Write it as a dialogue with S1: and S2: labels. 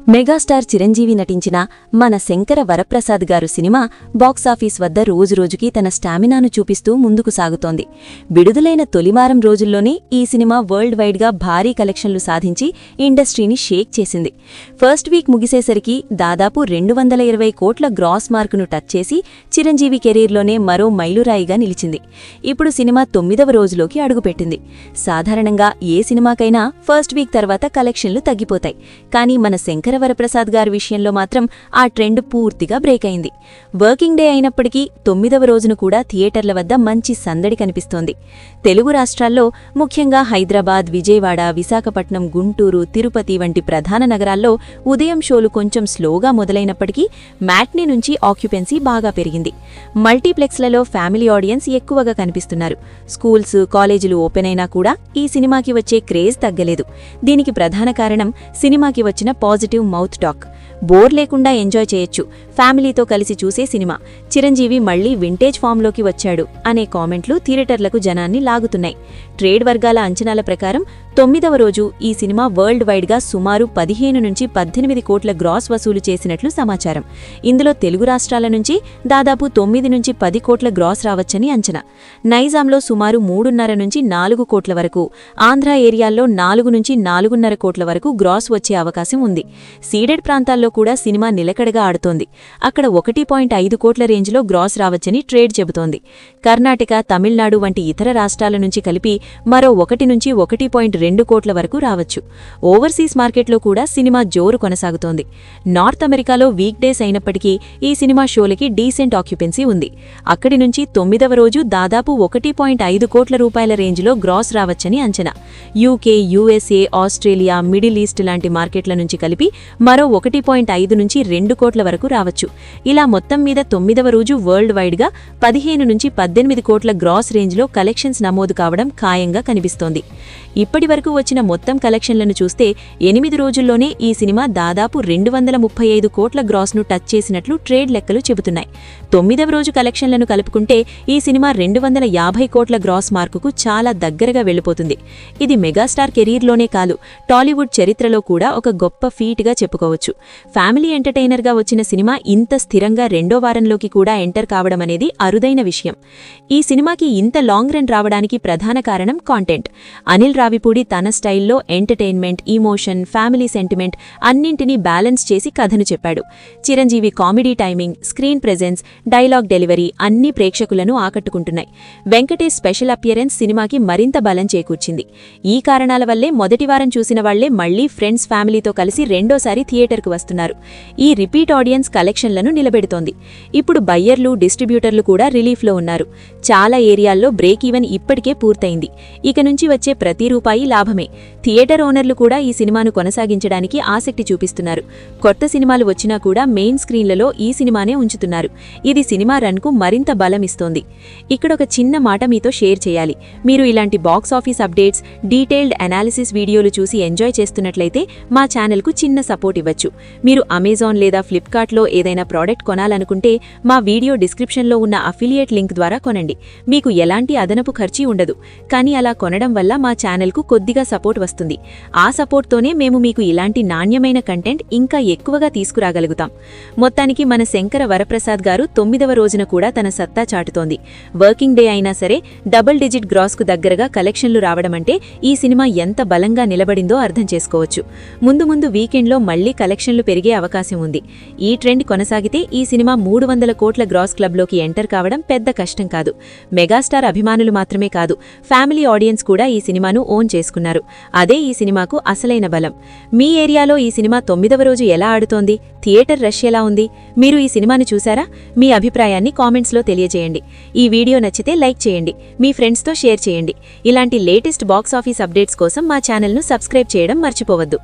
S1: Megastar Chiranjeevi నటించిన మన శంకర వరప్రసాద్ గారు సినిమా బాక్సాఫీస్ వద్ద రోజురోజుకీ తన స్టామినాను చూపిస్తూ ముందుకు సాగుతోంది. విడుదలైన తొలివారం రోజుల్లోనే ఈ సినిమా వరల్డ్ వైడ్గా భారీ కలెక్షన్లు సాధించి ఇండస్ట్రీని షేక్ చేసింది. ఫస్ట్ వీక్ ముగిసేసరికి దాదాపు 220 కోట్ల గ్రాస్ మార్కును టచ్ చేసి చిరంజీవి కెరీర్లోనే మరో మైలురాయిగా నిలిచింది. ఇప్పుడు సినిమా 9వ రోజులోకి అడుగుపెట్టింది. సాధారణంగా ఏ సినిమాకైనా ఫస్ట్ వీక్ తర్వాత కలెక్షన్లు తగ్గిపోతాయి. కానీ మన శంకర వరప్రసాద్ గారి విషయంలో మాత్రం ఆ ట్రెండ్ పూర్తిగా బ్రేక్ అయింది. వర్కింగ్ డే అయినప్పటికీ 9వ రోజును కూడా థియేటర్ల వద్ద మంచి సందడి కనిపిస్తోంది. తెలుగు రాష్ట్రాల్లో ముఖ్యంగా హైదరాబాద్, విజయవాడ, విశాఖపట్నం, గుంటూరు, తిరుపతి వంటి ప్రధాన నగరాల్లో ఉదయం షోలు కొంచెం స్లోగా మొదలైనప్పటికీ మ్యాట్నీ నుంచి ఆక్యుపెన్సీ బాగా పెరిగింది. మల్టీప్లెక్స్లలో ఫ్యామిలీ ఆడియన్స్ ఎక్కువగా కనిపిస్తున్నారు. స్కూల్స్, కాలేజీలు ఓపెన్ అయినా కూడా ఈ సినిమాకి వచ్చే క్రేజ్ తగ్గలేదు. దీనికి ప్రధాన కారణం సినిమాకి వచ్చిన పాజిటివ్ మౌత్ టాక్. బోర్ లేకుండా ఎంజాయ్ చేయొచ్చు, ఫ్యామిలీతో కలిసి చూసే సినిమా, చిరంజీవి మళ్లీ వింటేజ్ ఫామ్లోకి వచ్చాడు అనే కామెంట్లు థియేటర్లకు జనాన్ని లాగుతున్నాయి. ట్రేడ్ వర్గాల అంచనాల ప్రకారం 9వ రోజు ఈ సినిమా వరల్డ్ వైడ్గా సుమారు 15 నుంచి 18 కోట్ల గ్రాస్ వసూలు చేసినట్లు సమాచారం. ఇందులో తెలుగు రాష్ట్రాల నుంచి దాదాపు 9 నుంచి 10 కోట్ల గ్రాస్ రావచ్చని అంచనా. నైజాంలో సుమారు 3.5 నుంచి 4 కోట్ల వరకు, ఆంధ్ర ఏరియాల్లో 4 నుంచి 4.5 కోట్ల వరకు గ్రాస్ వచ్చే అవకాశం ఉంది. సీడెడ్ ప్రాంతాల్లో కూడా సినిమా నిలకడగా ఆడుతోంది. అక్కడ 1.5 కోట్ల రేంజ్లో గ్రాస్ రావచ్చని ట్రేడ్ చెబుతోంది. కర్ణాటక, తమిళనాడు వంటి ఇతర రాష్ట్రాల నుంచి కలిపి మరో 1 నుంచి 1.2 కోట్ల వరకు రావచ్చు. ఓవర్సీస్ మార్కెట్లో కూడా సినిమా జోరు కొనసాగుతోంది. నార్త్ అమెరికాలో వీక్ డేస్ అయినప్పటికీ ఈ సినిమా షోలకి డీసెంట్ ఆక్యుపెన్సీ ఉంది. అక్కడి నుంచి 9వ రోజు దాదాపు 1.5 కోట్ల రూపాయల రేంజ్లో గ్రాస్ రావచ్చని అంచనా. UK, USA, Australia, middle east లాంటి మార్కెట్ల నుంచి కలిపి మరో 1.5 నుంచి 2 కోట్ల వరకు రావచ్చు. ఇలా మొత్తం మీద 9వ రోజు వరల్డ్ వైడ్గా 15 నుంచి 18 కోట్ల గ్రాస్ రేంజ్లో కలెక్షన్స్ నమోదు కావడం ఖాయంగా కనిపిస్తోంది. ఇప్పటివరకు వచ్చిన మొత్తం కలెక్షన్లను చూస్తే 8 రోజుల్లోనే ఈ సినిమా దాదాపు 235 కోట్ల గ్రాస్ను టచ్ చేసినట్లు ట్రేడ్ లెక్కలు చెబుతున్నాయి. 9వ రోజు కలెక్షన్లను కలుపుకుంటే ఈ సినిమా 250 కోట్ల గ్రాస్ మార్కుకు చాలా దగ్గరగా వెళ్లిపోతుంది. ఇది మెగాస్టార్ కెరీర్లోనే కాదు, టాలీవుడ్ చరిత్రలో కూడా ఒక గొప్ప ఫీట్గా చెప్పుకోవచ్చు. ఫ్యామిలీ ఎంటర్టైనర్గా వచ్చిన సినిమా ఇంత స్థిరంగా 2వ వారంలోకి కూడా ఎంటర్ కావడం అనేది అరుదైన విషయం. ఈ సినిమాకి ఇంత లాంగ్ రన్ రావడానికి ప్రధాన కారణం కాంటెంట్. అనిల్ రావిపూడి తన స్టైల్లో ఎంటర్టైన్మెంట్, ఇమోషన్, ఫ్యామిలీ సెంటిమెంట్ అన్నింటినీ బ్యాలెన్స్ చేసి కథను చెప్పాడు. Chiranjeevi comedy timing, screen presence, dialogue delivery అన్ని ప్రేక్షకులను ఆకట్టుకుంటున్నాయి. వెంకటేష్ స్పెషల్ అపియరెన్స్ సినిమాకి మరింత బలం చేకూర్చింది. ఈ కారణాల వల్లే మొదటి వారం చూసిన వాళ్లే మళ్లీ ఫ్రెండ్స్, ఫ్యామిలీతో కలిసి రెండోసారి థియేటర్కు వస్తున్నారు. ఈ రిపీట్ ఆడియన్స్ కలెక్షన్లను నిలబెడుతోంది. ఇప్పుడు బయ్యర్లు, డిస్ట్రిబ్యూటర్లు కూడా రిలీఫ్లో ఉన్నారు. చాలా ఏరియాల్లో బ్రేక్ ఈవెన్ ఇప్పటికే పూర్తయింది. ఇక నుంచి వచ్చే ప్రతి రూపాయి లాభమే. థియేటర్ ఓనర్లు కూడా ఈ సినిమాను కొనసాగించడానికి ఆసక్తి చూపిస్తున్నారు. కొత్త సినిమాలు వచ్చినా కూడా మెయిన్ స్క్రీన్లలో ఈ సినిమానే ఉంచుతున్నారు. ఇది సినిమా రన్కు మరింత బలం ఇస్తోంది. ఇక్కడొక చిన్న మాట మీతో షేర్ చేయాలి. మీరు ఇలాంటి box office updates, detailed analysis వీడియోలు చూసి ఎంజాయ్ చేస్తున్నట్లయితే మా ఛానల్కు చిన్న సపోర్ట్ ఇవ్వచ్చు. మీరు అమెజాన్ లేదా ఫ్లిప్కార్ట్లో ఏదైనా ప్రోడక్ట్ కొనాలనుకుంటే మా వీడియో డిస్క్రిప్షన్లో ఉన్న అఫిలియేట్ లింక్ ద్వారా కొనండి. మీకు ఎలాంటి అదనపు ఖర్చు ఉండదు. కానీ అలా కొనడం వల్ల మా ఛానల్కు కొద్దిగా సపోర్ట్ వస్తుంది. ఆ సపోర్ట్తోనే మేము మీకు ఇలాంటి నాణ్యమైన కంటెంట్ ఇంకా ఎక్కువగా తీసుకురాగలుగుతాం. మొత్తానికి మన శంకర వరప్రసాద్ గారు 9వ రోజున కూడా తన సత్తా చాటుతోంది. వర్కింగ్ డే అయినా సరే డబుల్ డిజిట్ గ్రాస్కు దగ్గరగా కలెక్షన్లు రావడమంటే ఈ సినిమా ఎంత బలంగా నిలబడిందో అర్థం చేసుకోవచ్చు. ముందు ముందు వీకెండ్లో మళ్లీ కలెక్షన్లు పెరిగే అవకాశం ఉంది. ఈ ట్రెండ్ కొనసాగితే ఈ సినిమా 300 కోట్ల గ్రాస్ క్లబ్లోకి ఎంటర్ కావడం పెద్ద కష్టం కాదు. మెగాస్టార్ అభిమానులు మాత్రమే కాదు, ఫ్యామిలీ ఆడియన్స్ కూడా ఈ సినిమాను ఓన్ చేసుకున్నారు. అదే ఈ సినిమాకు అసలైన బలం. మీ ఏరియాలో ఈ సినిమా 9వ రోజు ఎలా ఆడుతోంది? థియేటర్ రష్ ఎలా ఉంది? మీరు ఈ సినిమాను చూసారా? మీ అభిప్రాయాన్ని కామెంట్స్లో తెలియజేయండి. ఈ వీడియో నచ్చితే లైక్ చేయండి, మీ ఫ్రెండ్స్తో షేర్ చేయండి. ఇలాంటి లేటెస్ట్ బాక్స్ ఆఫీస్ అప్డేట్స్ కోసం మా ఛానల్ను సబ్స్క్రైబ్ చేయడం మర్చిపోవద్దు.